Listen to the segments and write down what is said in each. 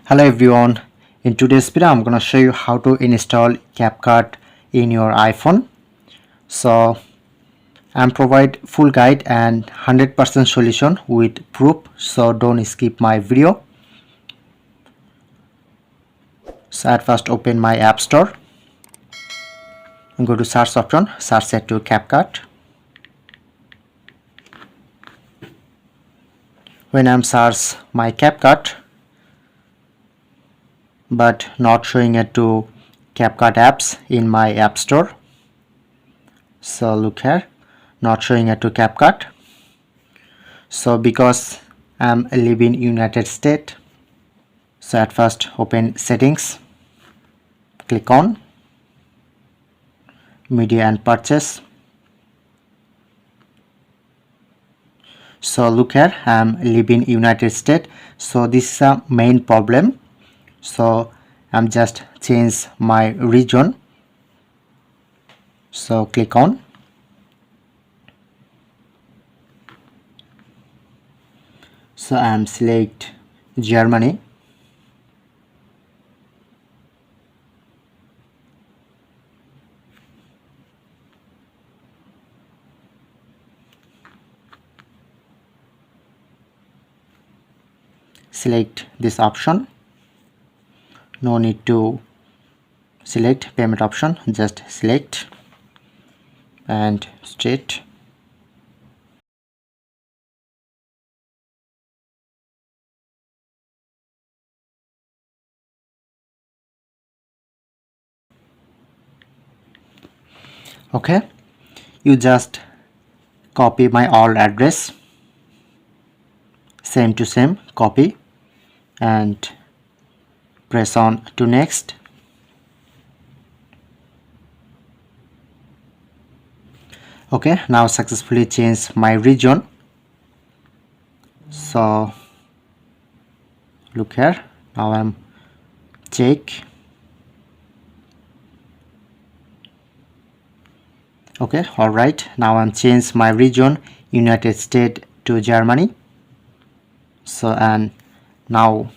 Hello everyone, in today's video I'm gonna show you how to install Capcut in your iPhone. So I'm provide full guide and 100% solution with proof, so don't skip my video. So at first open my app store and go to search option, search it to Capcut. When I'm search my Capcut but not showing it to Capcut apps in my app store, so look here, not showing it to Capcut. So because I'm living in United States, so at first open settings, click on media and purchase. So look here, I'm living United States, so this is a main problem. So I'm just change my region, so click on, so I'm select Germany. Select this option, no need to select payment option, just select and straight. Okay, you just copy my old address, same to same copy, and press on to next. Okay, now successfully change my region. So look here, now I'm check. Okay, all right, now I'm change my region United States to Germany. So and now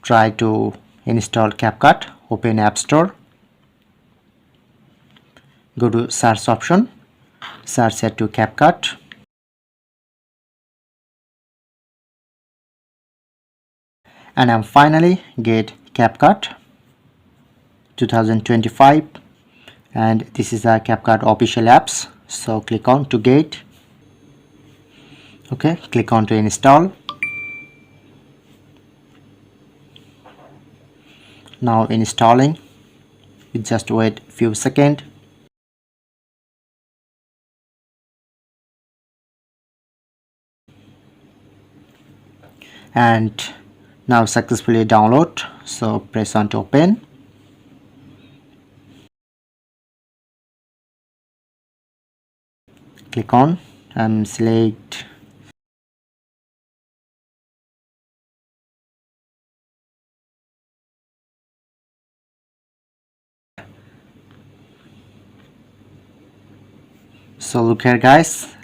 try to install Capcut, open App Store, go to search option, search it to Capcut, and I'm finally get Capcut 2025, and this is a Capcut official apps. So click on to get. Okay, click on to install. Now installing, you just wait few seconds. And now successfully download, so press on to open. Click on and select so look here guys,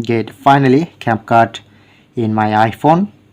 get finally Capcut in my iPhone.